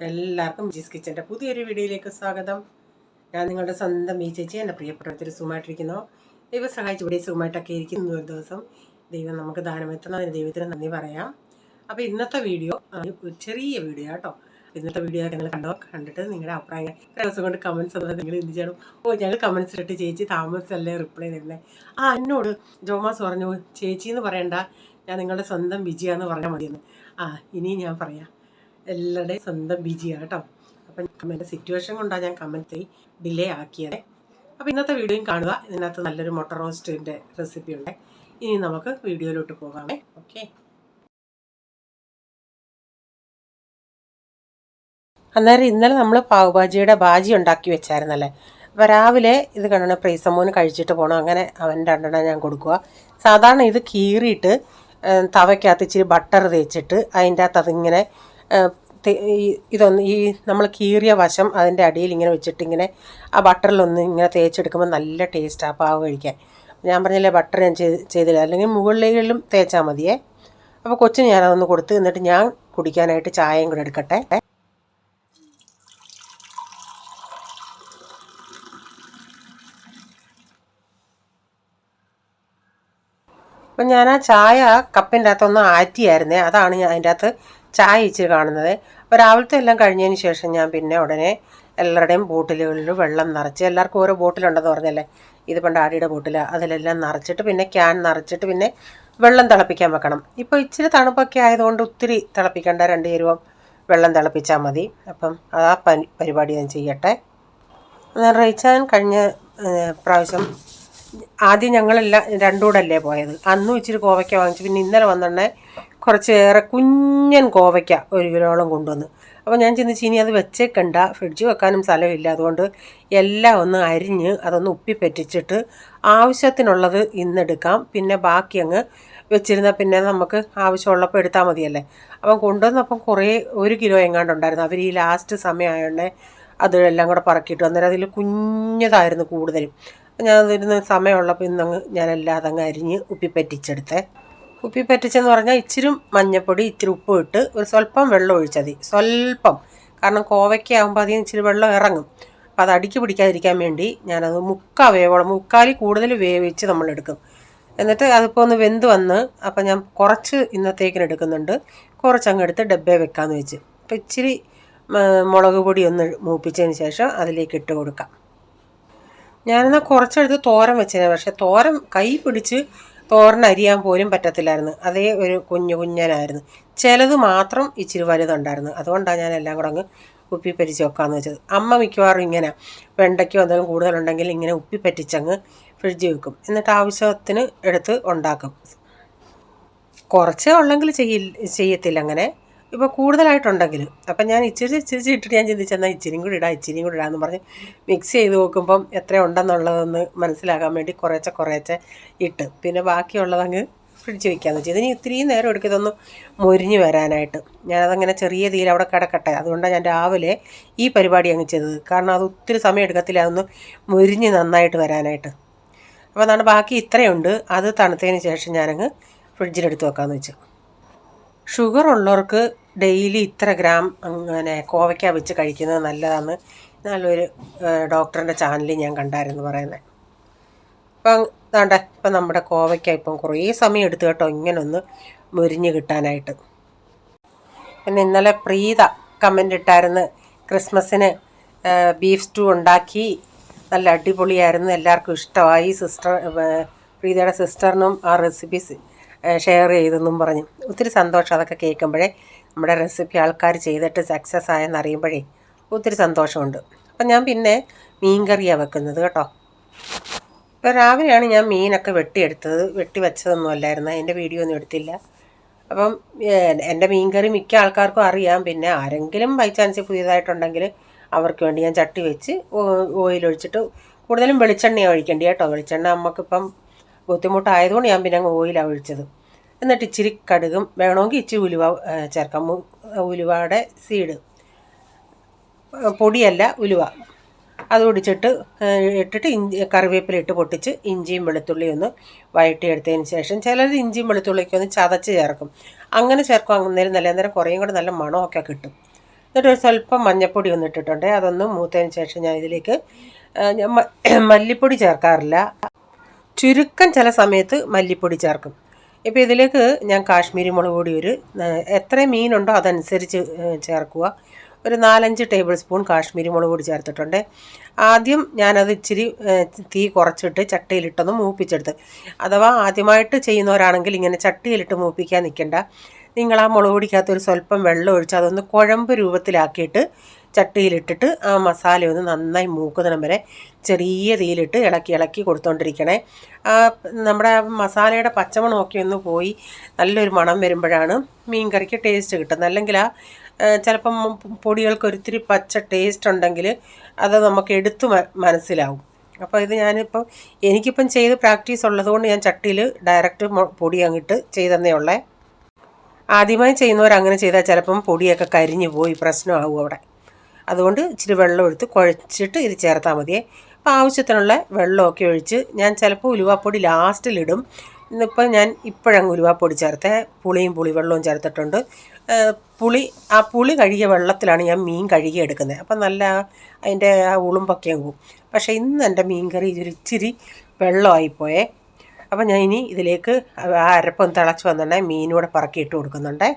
എല്ലാവർക്കും ജിസ് കിച്ചൻ്റെ പുതിയൊരു വീഡിയോയിലേക്ക് സ്വാഗതം. ഞാൻ നിങ്ങളുടെ സ്വന്തം ഈ ചേച്ചി, എൻ്റെ പ്രിയപ്പെട്ടവർ സുഖമായിട്ടിരിക്കുന്നു. ദൈവം സഹായിച്ച് ഇവിടെ സുഖമായിട്ടൊക്കെ ഇരിക്കുന്നു. ഒരു ദിവസം ദൈവം നമുക്ക് ദാനമെത്തുന്നതിന് ദൈവത്തിന് നന്ദി പറയാം. അപ്പോൾ ഇന്നത്തെ വീഡിയോ ഒരു ചെറിയ വീഡിയോ കേട്ടോ. ഇന്നത്തെ വീഡിയോ ഒക്കെ നിങ്ങൾ കണ്ടിട്ട് നിങ്ങളുടെ അഭിപ്രായങ്ങൾ ദിവസം കൊണ്ട് കമൻസ് ഉള്ളത് നിങ്ങൾ എന്ത് ചെയ്യണം? ഞങ്ങൾ കമൻസ് ഇട്ട് ചേച്ചി താമസമല്ലേ റിപ്ലൈ തരുന്നത്. എന്നോട് ജോമാസ് പറഞ്ഞു, ചേച്ചി എന്ന് പറയണ്ട, ഞാൻ നിങ്ങളുടെ സ്വന്തം വിജയാന്ന് പറഞ്ഞാൽ മതിയെന്ന്. ഇനി ഞാൻ പറയാം, എല്ലാവരുടെയും സ്വന്തം ബിജിയാണ് കേട്ടോ. അപ്പം കമൻറ്റ് സിറ്റുവേഷൻ കൊണ്ടാണ് ഞാൻ കമൻറ്റ് ഡിലേ ആക്കിയത്. അപ്പോൾ ഇന്നത്തെ വീഡിയോയും കാണുക. ഇതിനകത്ത് നല്ലൊരു മുട്ട റോസ്റ്റിൻ്റെ റെസിപ്പി ഉണ്ട്. ഇനി നമുക്ക് വീഡിയോയിലോട്ട് പോകാമേ. ഓക്കെ, അന്നേരം ഇന്നലെ നമ്മൾ പാവ് ഭാജിയുടെ ബാജി ഉണ്ടാക്കി വെച്ചായിരുന്നല്ലേ. അപ്പോൾ രാവിലെ ഇത് കണ്ടോ, പ്രീസമ്മോന് കഴിച്ചിട്ട് പോകണം. അങ്ങനെ അവൻ രണ്ടെണ്ണം ഞാൻ കൊടുക്കുക. സാധാരണ ഇത് കീറിയിട്ട് തവയ്ക്കകത്ത് ഇച്ചിരി ബട്ടർ തേച്ചിട്ട് അതിൻ്റെ അകത്ത് അതിങ്ങനെ ഇതൊന്ന് ഈ നമ്മൾ കീറിയ വശം അതിൻ്റെ അടിയിൽ ഇങ്ങനെ വെച്ചിട്ട് ഇങ്ങനെ ആ ബട്ടറിലൊന്ന് ഇങ്ങനെ തേച്ചെടുക്കുമ്പോൾ നല്ല ടേസ്റ്റാണ് പാവ് കഴിക്കാൻ. ഞാൻ പറഞ്ഞില്ലേ, ബട്ടർ ഞാൻ ചെയ്തില്ല, അല്ലെങ്കിൽ മുകളിലും തേച്ചാൽ മതിയേ. അപ്പോൾ കൊച്ചിന് ഞാനതൊന്ന് കൊടുത്ത്, എന്നിട്ട് ഞാൻ കുടിക്കാനായിട്ട് ചായയും കൂടെ എടുക്കട്ടെ. അപ്പം ഞാൻ ആ ചായ കപ്പിൻ്റെ അകത്തൊന്ന് ആറ്റിയായിരുന്നേ, അതാണ് ഞാൻ അതിൻ്റെ അകത്ത് ചായ ഇച്ചിരി കാണുന്നത്. അപ്പോൾ രാവിലത്തെ എല്ലാം കഴിഞ്ഞതിന് ശേഷം ഞാൻ പിന്നെ ഉടനെ എല്ലാവരുടെയും ബോട്ടിലുകളിൽ വെള്ളം നിറച്ച്, എല്ലാവർക്കും ഓരോ ബോട്ടിലുണ്ടെന്ന് പറഞ്ഞല്ലേ, ഇത് പണ്ട് ആടിയുടെ ബോട്ടിൽ, അതിലെല്ലാം നിറച്ചിട്ട് പിന്നെ ക്യാൻ നിറച്ചിട്ട് പിന്നെ വെള്ളം തിളപ്പിക്കാൻ വെക്കണം. ഇപ്പോൾ ഇച്ചിരി തണുപ്പൊക്കെ ആയതുകൊണ്ട് ഒത്തിരി തിളപ്പിക്കേണ്ട, 2 ചേരുവം വെള്ളം തിളപ്പിച്ചാൽ മതി. അപ്പം ആ പരിപാടി ഞാൻ ചെയ്യട്ടെ. റൈച്ചാൻ കഴിഞ്ഞ പ്രാവശ്യം ആദ്യം ഞങ്ങളെല്ലാം 2 കൂടല്ലേ പോയത്. അന്നും ഇച്ചിരി കോവയ്ക്ക വാങ്ങിച്ചു. പിന്നെ ഇന്നലെ വന്നിട്ടുണ്ടെ കുറച്ചേറെ കുഞ്ഞൻ കോവയ്ക്ക 1 കിലോളം കൊണ്ടുവന്ന്. അപ്പോൾ ഞാൻ ചിന്തിച്ച് ഇനി അത് വെച്ചേക്കണ്ട, ഫ്രിഡ്ജ് വെക്കാനും സ്ഥലമില്ല, അതുകൊണ്ട് എല്ലാം ഒന്ന് അരിഞ്ഞ് അതൊന്ന് ഉപ്പി പറ്റിച്ചിട്ട് ആവശ്യത്തിനുള്ളത് ഇന്നെടുക്കാം, പിന്നെ ബാക്കി അങ്ങ് വെച്ചിരുന്നാൽ പിന്നെ നമുക്ക് ആവശ്യമുള്ളപ്പോൾ എടുത്താൽ മതിയല്ലേ. അപ്പം കൊണ്ടുവന്നപ്പം കുറേ 1 കിലോ എങ്ങാണ്ടുണ്ടായിരുന്നു. അവർ ഈ ലാസ്റ്റ് സമയമായതുകൊണ്ട് അതെല്ലാം കൂടെ പറക്കിയിട്ടു. അന്നേരം അതിൽ കുഞ്ഞതായിരുന്നു കൂടുതലും. ഞാൻ അതിരുന്ന് സമയമുള്ളപ്പോൾ ഇന്നങ്ങ് ഞാനെല്ലാം അതങ്ങ് അരിഞ്ഞ് ഉപ്പി പറ്റിച്ചെടുത്തേ. ഉപ്പി പറ്റിച്ചെന്ന് പറഞ്ഞാൽ ഇച്ചിരി മഞ്ഞൾപ്പൊടി, ഇച്ചിരി ഉപ്പ് ഇട്ട് ഒരു സ്വല്പം വെള്ളം ഒഴിച്ചാൽ മതി, സ്വല്പം. കാരണം കോവയ്ക്ക ആകുമ്പോൾ അധികം ഇച്ചിരി വെള്ളം ഇറങ്ങും. അപ്പോൾ അത് അടുക്കി പിടിക്കാതിരിക്കാൻ വേണ്ടി ഞാനത് മുക്കാലിൽ കൂടുതൽ വേവിച്ച് നമ്മളെടുക്കും. എന്നിട്ട് അതിപ്പോൾ ഒന്ന് വെന്ത് വന്ന്, അപ്പം ഞാൻ കുറച്ച് ഇന്നത്തേക്കിന് എടുക്കുന്നുണ്ട്, കുറച്ചങ്ങ് എടുത്ത് ഡബ്ബയെ വെക്കാമെന്ന് വെച്ച്. അപ്പോൾ ഇച്ചിരി മുളക് പൊടി ഒന്ന് മൂപ്പിച്ചതിന് ശേഷം അതിലേക്ക് ഇട്ട് കൊടുക്കാം. ഞാനെന്നാൽ കുറച്ചെടുത്ത് തോരൻ വെച്ചതിന്, പക്ഷേ തോരൻ കൈ പിടിച്ച് തോരൻ അരിയാൻ പോലും പറ്റത്തില്ലായിരുന്നു. അതേ ഒരു കുഞ്ഞനായിരുന്നു. ചിലത് മാത്രം ഇച്ചിരി വലുതുണ്ടായിരുന്നു. അതുകൊണ്ടാണ് ഞാൻ എല്ലാം കൂടെ അങ്ങ് ഉപ്പി പറ്റിച്ച് വെക്കാമെന്ന് വെച്ചത്. അമ്മ മിക്കവാറും ഇങ്ങനെ വെണ്ടയ്ക്കോ എന്തെങ്കിലും കൂടുതലുണ്ടെങ്കിൽ ഇങ്ങനെ ഉപ്പി പറ്റിച്ചങ്ങ് ഫ്രിഡ്ജിൽ വെക്കും, എന്നിട്ട് ആവശ്യത്തിന് എടുത്ത് ഉണ്ടാക്കും. കുറച്ചേ ഉള്ളെങ്കിൽ ചെയ്യത്തില്ല അങ്ങനെ. ഇപ്പോൾ കൂടുതലായിട്ടുണ്ടെങ്കിൽ അപ്പം ഞാൻ ഇച്ചിരി ഇട്ടിട്ട് ഞാൻ ചിന്തിച്ചെന്നാൽ ഇച്ചിരിയും കൂടി ഇടാമെന്ന് പറഞ്ഞ് മിക്സ് ചെയ്ത് നോക്കുമ്പം എത്ര ഉണ്ടെന്നുള്ളതൊന്ന് മനസ്സിലാക്കാൻ വേണ്ടി കുറേശ്ശെ ഇട്ട് പിന്നെ ബാക്കിയുള്ളതങ്ങ് ഫ്രിഡ്ജ് വയ്ക്കാമെന്ന് വെച്ചാൽ. ഇതിന് ഇത്രയും നേരം എടുക്കും ഇതൊന്ന് മൊരിഞ്ഞ് വരാനായിട്ട്. ഞാനതങ്ങനെ ചെറിയ തീയിൽ അവിടെ കിടക്കട്ടെ, അതുകൊണ്ടാണ് ഞാൻ രാവിലെ ഈ പരിപാടി അങ്ങ് ചെയ്തത്. കാരണം അത് ഒത്തിരി സമയം എടുക്കത്തില്ല അതൊന്ന് മൊരിഞ്ഞ് നന്നായിട്ട് വരാനായിട്ട്. അപ്പോൾ അതാണ് ബാക്കി ഇത്രയുണ്ട്. അത് തണുത്തതിന് ശേഷം ഞാനങ്ങ് ഫ്രിഡ്ജിലെടുത്ത് വെക്കാമെന്ന് വെച്ചു. ഷുഗർ ഉള്ളവർക്ക് ഡെയിലി ഇത്ര ഗ്രാം അങ്ങനെ കോവയ്ക്ക വെച്ച് കഴിക്കുന്നത് നല്ലതാണ്. നല്ലൊരു ഡോക്ടറിൻ്റെ ചാനലിൽ ഞാൻ കണ്ടായിരുന്നു പറയുന്നത്. അപ്പം ഇപ്പം നമ്മുടെ കോവയ്ക്ക ഇപ്പം കുറേ സമയം എടുത്തു കേട്ടോ ഇങ്ങനെ ഒന്ന് മുരിഞ്ഞ് കിട്ടാനായിട്ട്. പിന്നെ ഇന്നലെ പ്രീത കമൻ്റ് ഇട്ടായിരുന്നു, ക്രിസ്മസിന് ബീഫ് സ്റ്റൂ ഉണ്ടാക്കി, നല്ല അടിപൊളിയായിരുന്നു, എല്ലാവർക്കും ഇഷ്ടമായി, പ്രീതയുടെ സിസ്റ്ററിനും ആ റെസിപ്പീസ് ഷെയർ ചെയ്തെന്നും പറഞ്ഞു. ഒത്തിരി സന്തോഷം അതൊക്കെ കേൾക്കുമ്പോഴേ. നമ്മുടെ റെസിപ്പി ആൾക്കാർ ചെയ്തിട്ട് സക്സസ് ആയെന്നറിയുമ്പോഴേ ഒത്തിരി സന്തോഷമുണ്ട്. അപ്പം ഞാൻ പിന്നെ മീൻ കറിയാണ് വെക്കുന്നത് കേട്ടോ. ഇപ്പോൾ രാവിലെയാണ് ഞാൻ മീനൊക്കെ വെട്ടി വെച്ചതൊന്നും അല്ലായിരുന്നു, അതിൻ്റെ വീഡിയോ ഒന്നും എടുത്തില്ല. അപ്പം എൻ്റെ മീൻ കറി മിക്ക ആൾക്കാർക്കും അറിയാം. പിന്നെ ആരെങ്കിലും ബൈ ചാൻസ് പുതിയതായിട്ടുണ്ടെങ്കിൽ അവർക്ക് വേണ്ടി ഞാൻ ചട്ടി വെച്ച് ഓയിലൊഴിച്ചിട്ട്, കൂടുതലും വെളിച്ചെണ്ണയാണ് ഒഴിക്കേണ്ടി കേട്ടോ. വെളിച്ചെണ്ണ നമുക്കിപ്പം ബുദ്ധിമുട്ടായതുകൊണ്ട് ഞാൻ പിന്നെ അങ്ങ് ഓയിലാണ് ഒഴിച്ചത്. എന്നിട്ട് ഇച്ചിരി കടുകും, വേണമെങ്കിൽ ഇച്ചിരി ഉലുവ ചേർക്കാം. ഉലുവയുടെ സീഡ്, പൊടിയല്ല ഉലുവ, അത് പൊടിച്ചിട്ട് ഇട്ടിട്ട് കറിവേപ്പില ഇട്ട് പൊട്ടിച്ച് ഇഞ്ചിയും വെളുത്തുള്ളിയും ഒന്ന് വഴറ്റിയെടുത്തതിന് ശേഷം ചിലർ ഇഞ്ചിയും വെളുത്തുള്ളിയൊക്കെ ഒന്ന് ചതച്ച് ചേർക്കും. അങ്ങനെ ചേർക്കും, അന്നേരം നല്ല കുറേയും കൂടെ നല്ല മണമൊക്കെ കിട്ടും. എന്നിട്ട് ഒരു സ്വല്പം മഞ്ഞൾപ്പൊടി ഒന്ന് ഇട്ടിട്ടുണ്ട്. അതൊന്ന് മൂത്തതിന് ശേഷം ഞാൻ ഇതിലേക്ക് മല്ലിപ്പൊടി ചേർക്കാറില്ല. ചുരുക്കം ചില സമയത്ത് മല്ലിപ്പൊടി ചേർക്കും. ഇപ്പോൾ ഇതിലേക്ക് ഞാൻ കാശ്മീരി മുളക് പൊടി എത്ര മീനുണ്ടോ അതനുസരിച്ച് ചേർക്കുക. ഒരു 4-5 ടേബിൾ സ്പൂൺ കാശ്മീരി മുളക് പൊടി ചേർത്തിട്ടുണ്ട്. ആദ്യം ഞാനത് ഇച്ചിരി തീ കുറച്ചിട്ട് ചട്ടിയിലിട്ടൊന്ന് മൂപ്പിച്ചെടുത്ത്. അഥവാ ആദ്യമായിട്ട് ചെയ്യുന്നവരാണെങ്കിൽ ഇങ്ങനെ ചട്ടിയിലിട്ട് മൂപ്പിക്കാൻ നിൽക്കേണ്ട. നിങ്ങൾ ആ മുളക് പൊടിക്കകത്ത് ഒരു സ്വല്പം വെള്ളം ഒഴിച്ച് അതൊന്ന് കുഴമ്പ് രൂപത്തിലാക്കിയിട്ട് ചട്ടിയിലിട്ടിട്ട് ആ മസാലയൊന്ന് നന്നായി മൂക്കുന്നിടം വരെ ചെറിയ തീയിലിട്ട് ഇളക്കി ഇളക്കി കൊടുത്തുകൊണ്ടിരിക്കണേ. നമ്മുടെ മസാലയുടെ പച്ചമണമൊക്കെ ഒന്ന് പോയി നല്ലൊരു മണം വരുമ്പോഴാണ് മീൻ കറിക്ക് ടേസ്റ്റ് കിട്ടുന്നത്. അല്ലെങ്കിൽ ചിലപ്പം പൊടികൾക്ക് ഒരിത്തിരി പച്ച ടേസ്റ്റ് ഉണ്ടെങ്കിൽ അത് നമുക്ക് എടുത്ത് മനസ്സിലാവും. അപ്പോൾ ഇത് എനിക്കിപ്പം ചെയ്ത് പ്രാക്ടീസ് ഉള്ളതുകൊണ്ട് ഞാൻ ചട്ടിയിൽ ഡയറക്റ്റ് പൊടി അങ്ങിട്ട് ചെയ്തെന്നേ ഉള്ളേ. ആദ്യമായി ചെയ്യുന്നവരങ്ങനെ ചെയ്താൽ ചിലപ്പം പൊടിയൊക്കെ കരിഞ്ഞു പോയി പ്രശ്നമാകും അവിടെ. അതുകൊണ്ട് ഇച്ചിരി വെള്ളം എടുത്ത് കുഴച്ചിട്ട് ഇത് ചേർത്താൽ മതിയേ. അപ്പോൾ ആവശ്യത്തിനുള്ള വെള്ളമൊക്കെ ഒഴിച്ച് ഞാൻ ചിലപ്പോൾ ഉലുവാപ്പൊടി ലാസ്റ്റിലിടും. ഇന്നിപ്പോൾ ഞാൻ ഇപ്പോഴങ്ങ് ഉലുവാപ്പൊടി ചേർത്തേ. പുളിവെള്ളവും ചേർത്തിട്ടുണ്ട്. പുളി കഴുകിയ വെള്ളത്തിലാണ് ഞാൻ മീൻ കഴുകി എടുക്കുന്നത്. അപ്പം നല്ല അതിൻ്റെ ആ ഉളുമ്പൊക്കെ പോകും. പക്ഷേ ഇന്ന് എൻ്റെ മീൻ കറി ഇച്ചിരി വെള്ളമായിപ്പോയേ. അപ്പം ഞാൻ ഇനി ഇതിലേക്ക് ആ അരപ്പം തിളച്ച് വന്നിട്ടുണ്ടെങ്കിൽ മീനൂടെ പറക്കിയിട്ട് കൊടുക്കുന്നുണ്ട്.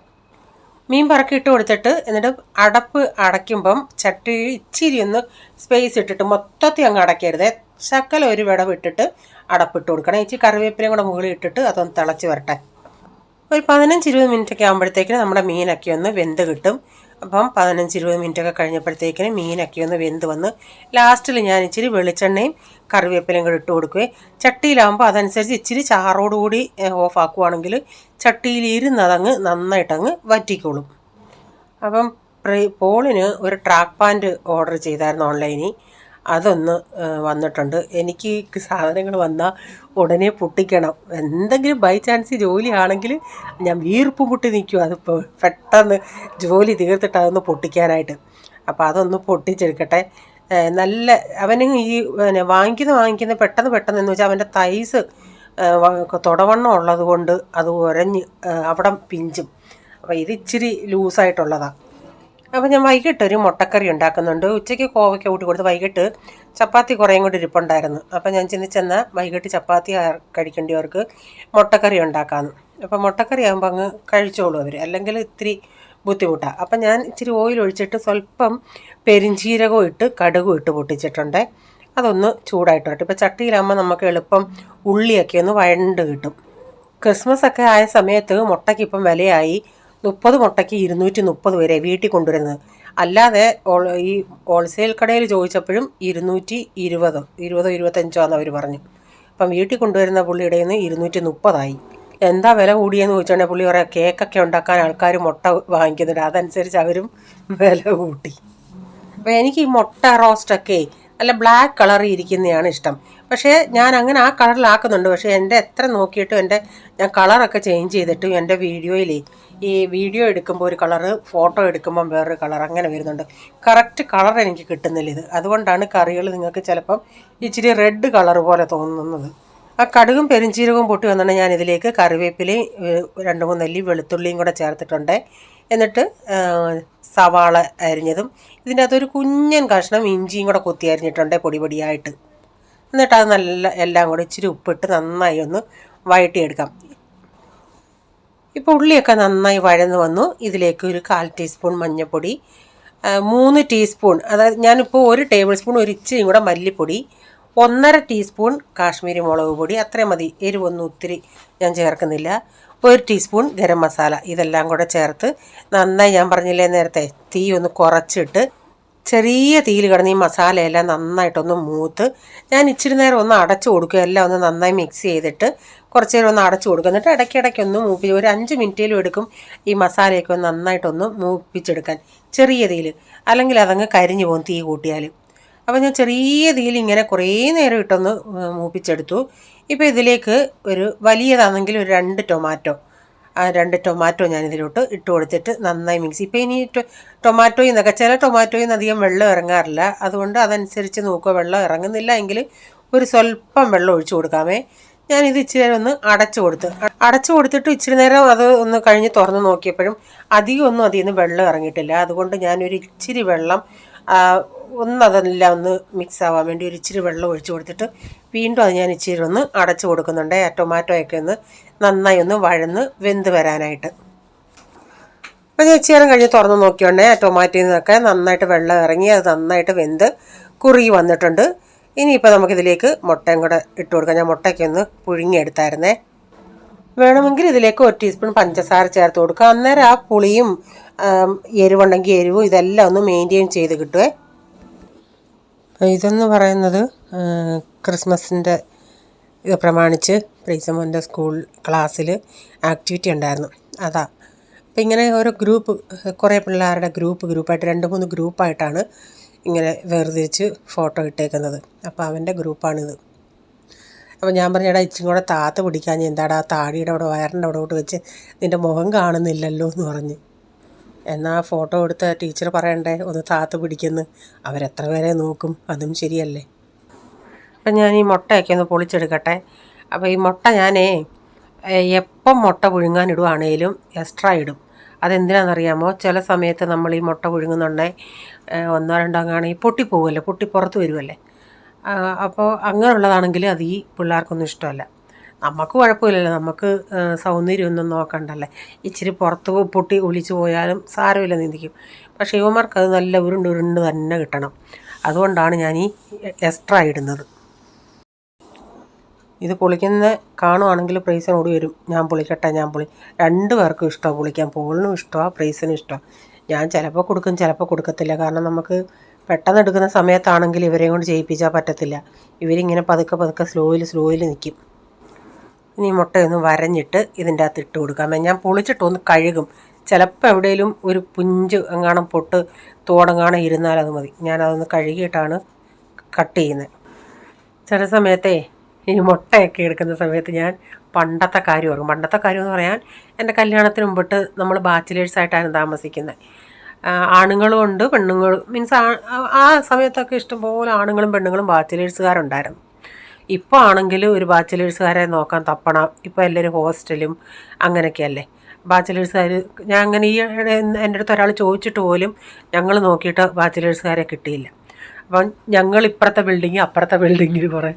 മീൻ പറക്കിയിട്ട് കൊടുത്തിട്ട് എന്നിട്ട് അടപ്പ് അടയ്ക്കുമ്പം ചട്ടി ഇച്ചിരി ഒന്ന് സ്പേസ് ഇട്ടിട്ട് മൊത്തത്തിൽ അങ്ങ് അടയ്ക്കരുത്. ശകലം ഒരു വിടവ് ഇട്ടിട്ട് അടപ്പിട്ട് കൊടുക്കണം. ഇച്ചിരി കറിവേപ്പിലയും കൂടെ മുകളിൽ ഇട്ടിട്ട് അതൊന്ന് തിളച്ച് വരട്ടെ. ഒരു 15-20 മിനിറ്റൊക്കെ ആകുമ്പോഴത്തേക്കിന് നമ്മുടെ മീനൊക്കെ ഒന്ന് വെന്ത് കിട്ടും. അപ്പം 15-20 മിനിറ്റൊക്കെ കഴിഞ്ഞപ്പോഴത്തേക്കിന് മീനൊക്കെ ഒന്ന് വെന്ത് വന്ന് ലാസ്റ്റിൽ ഞാൻ ഇച്ചിരി വെളിച്ചെണ്ണയും കറിവേപ്പിലയും കൂടെ ഇട്ട് കൊടുക്കുകയും ചട്ടിയിലാകുമ്പോൾ അതനുസരിച്ച് ഇച്ചിരി ചാറോടുകൂടി ഓഫ് ആക്കുവാണെങ്കിൽ ചട്ടിയിൽ ഇരുന്നതങ്ങ് നന്നായിട്ടങ്ങ് വറ്റിക്കോളും. അപ്പം പോളിന് ഒരു ട്രാക്ക് പാൻറ്റ് ഓർഡർ ചെയ്തായിരുന്നു ഓൺലൈനിൽ. അതൊന്ന് വന്നിട്ടുണ്ട്. എനിക്ക് സാധനങ്ങൾ വന്നാൽ ഉടനെ പൊട്ടിക്കണം. എന്തെങ്കിലും ബൈ ചാൻസ് ജോലിയാണെങ്കിൽ ഞാൻ വീർപ്പ് പൊട്ടി നിൽക്കും. അതിപ്പോൾ പെട്ടെന്ന് ജോലി തീർത്തിട്ട് അതൊന്ന് പൊട്ടിക്കാനായിട്ട്. അപ്പോൾ അതൊന്ന് പൊട്ടിച്ചെടുക്കട്ടെ. നല്ല അവന് ഈ വാങ്ങിക്കുന്ന പെട്ടെന്ന് എന്ന് വെച്ചാൽ അവൻ്റെ തൈസ് തുടവണ്ണം ഉള്ളത് കൊണ്ട് അത് ഉരഞ്ഞ് അവിടെ പിഞ്ചും. അപ്പോൾ ഇത് ഇച്ചിരി ലൂസായിട്ടുള്ളതാണ്. അപ്പോൾ ഞാൻ വൈകിട്ട് ഒരു മുട്ടക്കറി ഉണ്ടാക്കുന്നുണ്ട്. ഉച്ചയ്ക്ക് കോവയ്ക്ക കൂട്ടി കൊടുത്ത് വൈകിട്ട് ചപ്പാത്തി കുറേയും കൂടി ഇരിപ്പുണ്ടായിരുന്നു. അപ്പോൾ ഞാൻ ചെന്നാൽ വൈകിട്ട് ചപ്പാത്തി കഴിക്കേണ്ടവർക്ക് മുട്ടക്കറി ഉണ്ടാക്കാമെന്ന്. അപ്പോൾ മുട്ടക്കറി ആകുമ്പോൾ അങ്ങ് കഴിച്ചോളൂ അവർ, അല്ലെങ്കിൽ ഇത്തിരി ബുദ്ധിമുട്ടാണ്. അപ്പം ഞാൻ ഇച്ചിരി ഓയിൽ ഒഴിച്ചിട്ട് സ്വല്പം പെരിഞ്ചീരകവും ഇട്ട് കടുകും ഇട്ട് പൊട്ടിച്ചിട്ടുണ്ട്. അതൊന്ന് ചൂടായിട്ട് വരട്ടെ. ഇപ്പോൾ ചട്ടിയിലാകുമ്പോൾ നമുക്ക് എളുപ്പം ഉള്ളിയൊക്കെ ഒന്ന് വഴണ്ട് കിട്ടും. ക്രിസ്മസ് ഒക്കെ ആയ സമയത്ത് മുട്ടയ്ക്ക് ഇപ്പം വിലയായി. 30 മുട്ടയ്ക്ക് 230 വരെ വീട്ടിൽ കൊണ്ടുവരുന്നത്. അല്ലാതെ ഈ ഹോൾസെയിൽ കടയിൽ ചോദിച്ചപ്പോഴും 220-25 ആണെന്ന് അവർ പറഞ്ഞു. അപ്പം വീട്ടിൽ കൊണ്ടുവരുന്ന പുള്ളിയുടെ നിന്ന് 230 എന്താ വില കൂടിയെന്ന് ചോദിച്ചാൽ പുള്ളി പറയാം കേക്കൊക്കെ ഉണ്ടാക്കാൻ ആൾക്കാർ മുട്ട വാങ്ങിക്കുന്നുണ്ട്, അതനുസരിച്ച് അവരും വില കൂട്ടി. അപ്പോൾ എനിക്ക് ഈ മുട്ട റോസ്റ്റൊക്കെ നല്ല ബ്ലാക്ക് കളറിൽ ഇരിക്കുന്നതാണ് ഇഷ്ടം. പക്ഷേ ഞാൻ അങ്ങനെ ആ കളറിലാക്കുന്നുണ്ട്. പക്ഷേ എൻ്റെ എത്ര നോക്കിയിട്ടും ഞാൻ കളറൊക്കെ ചേഞ്ച് ചെയ്തിട്ടും എൻ്റെ ഈ വീഡിയോ എടുക്കുമ്പോൾ ഒരു കളറ്, ഫോട്ടോ എടുക്കുമ്പം വേറൊരു കളർ അങ്ങനെ വരുന്നുണ്ട്. കറക്റ്റ് കളർ എനിക്ക് കിട്ടുന്നില്ല ഇത്. അതുകൊണ്ടാണ് കറികൾ നിങ്ങൾക്ക് ചിലപ്പം ഇച്ചിരി റെഡ് കളർ പോലെ തോന്നുന്നത്. ആ കടുകും പെരിഞ്ചീരകവും പൊട്ടി വന്നിട്ടുണ്ടെങ്കിൽ ഞാൻ ഇതിലേക്ക് കറിവേപ്പിലയും 2-3 നെല്ലി വെളുത്തുള്ളിയും കൂടെ ചേർത്തിട്ടുണ്ട്. എന്നിട്ട് സവാള അരിഞ്ഞതും ഇതിൻ്റെ അകത്തൊരു കുഞ്ഞൻ കഷ്ണം ഇഞ്ചിയും കൂടെ കൊത്തി അരിഞ്ഞിട്ടുണ്ട് പൊടിയായിട്ട്. എന്നിട്ട് അത് എല്ലാം കൂടെ ഇച്ചിരി ഉപ്പിട്ട് നന്നായി ഒന്ന് വഴറ്റിയെടുക്കാം. ഇപ്പോൾ ഉള്ളിയൊക്കെ നന്നായി വഴന്ന് വന്നു. ഇതിലേക്ക് ഒരു 1/4 ടീസ്പൂൺ മഞ്ഞൾപ്പൊടി, 3 ടീസ്പൂൺ, അതായത് ഞാനിപ്പോൾ 1 ടേബിൾ സ്പൂൺ ഒരു ഇച്ചിരി കൂടെ മല്ലിപ്പൊടി, 1.5 ടീസ്പൂൺ കാശ്മീരി മുളക് പൊടി, അത്രയും മതി. എരിവൊന്നും ഒത്തിരി ഞാൻ ചേർക്കുന്നില്ല. 1 ടീസ്പൂൺ ഗരം മസാല. ഇതെല്ലാം കൂടെ ചേർത്ത് നന്നായി, ഞാൻ പറഞ്ഞില്ലേ നേരത്തെ, തീ ഒന്ന് കുറച്ചിട്ട് ചെറിയ തീയിൽ കിടന്ന് ഈ മസാലയെല്ലാം നന്നായിട്ടൊന്ന് മൂത്ത് ഞാൻ ഇച്ചിരി നേരം ഒന്ന് അടച്ചു കൊടുക്കുക. എല്ലാം ഒന്ന് നന്നായി മിക്സ് ചെയ്തിട്ട് കുറച്ച് നേരം ഒന്ന് അടച്ചു കൊടുക്കുക. എന്നിട്ട് ഇടയ്ക്കിടയ്ക്കൊന്ന് ഒരു 5 മിനിറ്റേലും എടുക്കും ഈ മസാലയൊക്കെ ഒന്ന് നന്നായിട്ടൊന്ന് മൂപ്പിച്ചെടുക്കാൻ ചെറിയ തീയിൽ. അല്ലെങ്കിൽ അതങ്ങ് കരിഞ്ഞു പോകും തീ കൂട്ടിയാൽ. അപ്പോൾ ഞാൻ ചെറിയ തീയിൽ ഇങ്ങനെ കുറേ നേരം ഇട്ടൊന്ന് മൂപ്പിച്ചെടുത്തു. ഇപ്പോൾ ഇതിലേക്ക് ഒരു വലിയതാണെങ്കിൽ ഒരു 2 ടൊമാറ്റോ, 2 ടൊമാറ്റോ ഞാനിതിലോട്ട് ഇട്ട് കൊടുത്തിട്ട് നന്നായി മിക്സ്. ഇപ്പോൾ ഇനി ടൊമാറ്റോയിൽ നിന്നൊക്കെ ചില ടൊമാറ്റോയിൽ നിന്ന് അധികം വെള്ളം ഇറങ്ങാറില്ല. അതുകൊണ്ട് അതനുസരിച്ച് നോക്കുക. വെള്ളം ഇറങ്ങുന്നില്ല എങ്കിൽ ഒരു സ്വല്പം വെള്ളം ഒഴിച്ചു കൊടുക്കാമേ. ഞാനിത് ഇച്ചിരി നേരം ഒന്ന് അടച്ചു കൊടുത്തിട്ട് ഇച്ചിരി നേരം അത് ഒന്ന് കഴിഞ്ഞ് തുറന്ന് നോക്കിയപ്പോഴും അധികം ഒന്നും അതിൽ നിന്ന് വെള്ളം ഇറങ്ങിയിട്ടില്ല. അതുകൊണ്ട് ഞാനൊരു ഇച്ചിരി വെള്ളം അതെല്ലാം ഒന്ന് മിക്സ് ആവാൻ വേണ്ടി ഒരു ഇച്ചിരി വെള്ളം ഒഴിച്ച് കൊടുത്തിട്ട് വീണ്ടും അത് ഞാൻ ഇച്ചിരി ഒന്ന് അടച്ചു കൊടുക്കുന്നുണ്ട്. ആ ടൊമാറ്റോയൊക്കെ ഒന്ന് നന്നായി ഒന്ന് വഴന്ന് വെന്ത് വരാനായിട്ട്. അപ്പോൾ ഞാൻ ഇച്ചിരി നേരം കഴിഞ്ഞ് തുറന്ന് നോക്കിയോണ്ടേ ആ ടൊമാറ്റോയിൽ നിന്നൊക്കെ നന്നായിട്ട് വെള്ളം ഇറങ്ങി അത് നന്നായിട്ട് വെന്ത് കുറുകി വന്നിട്ടുണ്ട്. ഇനിയിപ്പോൾ നമുക്കിതിലേക്ക് മുട്ടയും കൂടെ ഇട്ട് കൊടുക്കാം. ഞാൻ മുട്ടയ്ക്ക് ഒന്ന് പുഴുങ്ങിയെടുത്തായിരുന്നേ. വേണമെങ്കിൽ ഇതിലേക്ക് 1 ടീസ്പൂൺ പഞ്ചസാര ചേർത്ത് കൊടുക്കുക. അന്നേരം ആ പുളിയും എരിവുണ്ടെങ്കിൽ എരിവും ഇതെല്ലാം ഒന്ന് മെയിൻറ്റെയിൻ ചെയ്ത് കിട്ടുമേ. ഇതെന്ന് പറയുന്നത് ക്രിസ്മസിൻ്റെ ഇത് പ്രമാണിച്ച് പ്രീസമോൻ്റെ സ്കൂൾ ക്ലാസ്സിൽ ആക്ടിവിറ്റി ഉണ്ടായിരുന്നു. അതാ അപ്പം ഇങ്ങനെ ഓരോ കുറേ പിള്ളേരുടെ ഗ്രൂപ്പായിട്ട് 2-3 ഗ്രൂപ്പായിട്ടാണ് ഇങ്ങനെ വേർതിരിച്ച് ഫോട്ടോ ഇട്ടേക്കുന്നത്. അപ്പോൾ അവൻ്റെ ഗ്രൂപ്പാണിത്. അപ്പോൾ ഞാൻ പറഞ്ഞു, എടാ ഇച്ചിരി കൂടെ താത്ത് പിടിക്കാൻ എന്താടാ താടിയുടെ അവിടെ വയറിൻ്റെ അവിടെ വെച്ച് നിൻ്റെ മുഖം കാണുന്നില്ലല്ലോ എന്ന് പറഞ്ഞ്. എന്നാൽ ഫോട്ടോ എടുത്ത ടീച്ചർ പറയണ്ടേ ഒന്ന് താത്ത് പിടിക്കുന്നു. അവരെത്ര പേരെ നോക്കും, അതും ശരിയല്ലേ. അപ്പം ഞാൻ ഈ മുട്ടയൊക്കെ ഒന്ന് പൊളിച്ചെടുക്കട്ടെ. അപ്പോൾ ഈ മുട്ട ഞാനേ എപ്പം മുട്ട പുഴുങ്ങാനിടുവാണേലും എക്സ്ട്രാ ഇടും. അതെന്തിനാണെന്നറിയാമോ? ചില സമയത്ത് നമ്മൾ ഈ മുട്ട പുഴുങ്ങുന്നുണ്ടെങ്കിൽ 1-2 അങ്ങാണെങ്കിൽ പൊട്ടിപ്പോകുമല്ലോ, പൊട്ടി പുറത്ത് വരുമല്ലേ. അപ്പോൾ അങ്ങനെയുള്ളതാണെങ്കിൽ അത് ഈ പിള്ളേർക്കൊന്നും ഇഷ്ടമല്ല. നമുക്ക് കുഴപ്പമില്ലല്ലോ, നമുക്ക് സൗന്ദര്യമൊന്നും നോക്കണ്ടല്ലേ. ഇച്ചിരി പുറത്ത് പൊട്ടി ഒലിച്ചു പോയാലും സാരമില്ല, നീന്തിക്കും. പക്ഷേ ഇവന്മാർക്ക് അത് നല്ല ഉരുണ്ട് തന്നെ കിട്ടണം. അതുകൊണ്ടാണ് ഞാൻ ഈ എക്സ്ട്രാ ഇടുന്നത്. ഇത് പൊളിക്കുന്ന കാണുവാണെങ്കിൽ പ്രൈസിനോട് വരും, ഞാൻ പൊളിക്കട്ടെ. 2 പേർക്കും ഇഷ്ടമാണ് പൊളിക്കാൻ. പോളിനും ഇഷ്ടമാണ്, പ്രൈസിനും ഇഷ്ടമാണ്. ഞാൻ ചിലപ്പോൾ കൊടുക്കും, ചിലപ്പോൾ കൊടുക്കത്തില്ല. കാരണം നമുക്ക് പെട്ടെന്ന് എടുക്കുന്ന സമയത്താണെങ്കിൽ ഇവരെയും കൊണ്ട് ചെയ്യിപ്പിച്ചാൽ പറ്റത്തില്ല. ഇവരിങ്ങനെ പതുക്കെ സ്ലോയിൽ നിൽക്കും. ഇനി മുട്ടയൊന്ന് വരഞ്ഞിട്ട് ഇതിൻ്റെ അകത്ത് ഇട്ട് കൊടുക്കാം. ഞാൻ പൊളിച്ചിട്ടൊന്ന് കഴുകും. ചിലപ്പോൾ എവിടെയെങ്കിലും ഒരു പുഞ്ച് എങ്ങാണം തോടെങ്ങാണം ഇരുന്നാൽ അത് മതി. ഞാനതൊന്ന് കഴുകിയിട്ടാണ് കട്ട് ചെയ്യുന്നത്. ചില സമയത്തേ ഈ മുട്ടയൊക്കെ എടുക്കുന്ന സമയത്ത് ഞാൻ പണ്ടത്തെ കാര്യം ഓർക്കും. പണ്ടത്തെ കാര്യം എന്ന് പറയാൻ എൻ്റെ കല്യാണത്തിന് മുമ്പിട്ട് നമ്മൾ ബാച്ചിലേഴ്സായിട്ടാണ് താമസിക്കുന്നത്. ആണുങ്ങളും ഉണ്ട്, പെണ്ണുങ്ങളും. മീൻസ് ആ സമയത്തൊക്കെ ഇഷ്ടംപോലെ ആണുങ്ങളും പെണ്ണുങ്ങളും ബാച്ചിലേഴ്സുകാരുണ്ടായിരുന്നു. ഇപ്പോൾ ആണെങ്കിൽ ഒരു ബാച്ചിലേഴ്സുകാരെ നോക്കാൻ തപ്പണം. ഇപ്പോൾ എല്ലാവരും ഹോസ്റ്റലും അങ്ങനെയൊക്കെയല്ലേ ബാച്ചിലേഴ്സുകാർ. ഞാൻ അങ്ങനെ ഈ എൻ്റെ അടുത്ത് ഒരാൾ ചോദിച്ചിട്ട് പോലും ഞങ്ങൾ നോക്കിയിട്ട് ബാച്ചിലേഴ്സുകാരെ കിട്ടിയില്ല. അപ്പം ഞങ്ങൾ ഇപ്പുറത്തെ ബിൽഡിങ് അപ്പുറത്തെ ബിൽഡിങ്ങിൽ കുറേ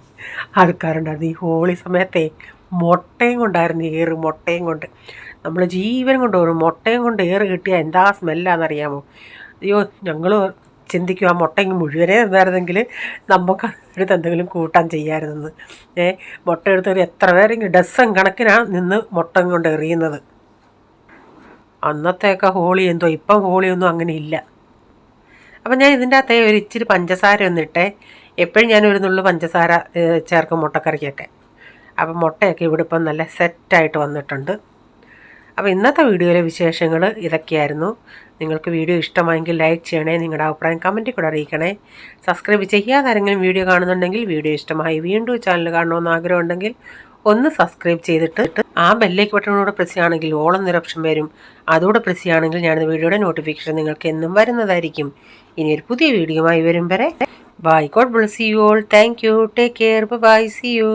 ആൾക്കാരുണ്ടായിരുന്നു. ഈ ഹോളി സമയത്തെ മുട്ടയും കൊണ്ടായിരുന്നു മുട്ടയും കൊണ്ട് നമ്മൾ ജീവൻ കൊണ്ട് വരും. മുട്ടയും കൊണ്ട് കിട്ടിയാൽ എന്താ സ്മെല്ലാണെന്നറിയാമോ? അയ്യോ, ഞങ്ങൾ ചിന്തിക്കും ആ മുട്ടയും മുഴുവനേ തന്നായിരുന്നെങ്കിൽ നമുക്ക് അടുത്ത് എന്തെങ്കിലും കൂട്ടാൻ ചെയ്യാമായിരുന്നെന്ന്. മുട്ട എടുത്തൊരു എത്ര പേരെങ്കിലും ഡസൻ കണക്കിനാണ് നിന്ന് മുട്ടയും കൊണ്ട് എറിയുന്നത്. അന്നത്തെയൊക്കെ ഹോളി എന്തോ, ഇപ്പം ഹോളിയൊന്നും അങ്ങനെ ഇല്ല. അപ്പം ഞാൻ ഇതിൻ്റെ അകത്തെ ഒരു ഇച്ചിരി പഞ്ചസാര ഒന്നിട്ടെ. എപ്പോഴും ഞാനൊരു നുള്ളു പഞ്ചസാര ചേർക്കും മുട്ടക്കറിക്കൊക്കെ. അപ്പം മുട്ടയൊക്കെ ഇവിടെ ഇപ്പം നല്ല സെറ്റായിട്ട് വന്നിട്ടുണ്ട്. അപ്പോൾ ഇന്നത്തെ വീഡിയോയിലെ വിശേഷങ്ങൾ ഇതൊക്കെയായിരുന്നു. നിങ്ങൾക്ക് വീഡിയോ ഇഷ്ടമായെങ്കിൽ ലൈക്ക് ചെയ്യണേ, നിങ്ങളുടെ അഭിപ്രായം കമൻറ്റിൽ കൂടെ അറിയിക്കണേ. സബ്സ്ക്രൈബ് ചെയ്യാതെ ആരെങ്കിലും വീഡിയോ കാണുന്നുണ്ടെങ്കിൽ വീഡിയോ ഇഷ്ടമായി വീണ്ടും ചാനൽ കാണണമെന്ന് ആഗ്രഹമുണ്ടെങ്കിൽ ഒന്ന് സബ്സ്ക്രൈബ് ചെയ്തിട്ട് ആ ബെല്ലേക്ക് ബട്ടണോടെ പ്രസ് ചെയ്യുകയാണെങ്കിൽ ഓൾ എന്നൊരു ഓപ്ഷൻ വരും. അതോടെ പ്രസ് ചെയ്യുകയാണെങ്കിൽ ഞാനിത് വീഡിയോയുടെ നോട്ടിഫിക്കേഷൻ നിങ്ങൾക്ക് എന്നും വരുന്നതായിരിക്കും. ഇനി ഒരു പുതിയ വീഡിയോയുമായി വരും വരെ bye. God bless you all. Thank you. Take care. Bye. See U.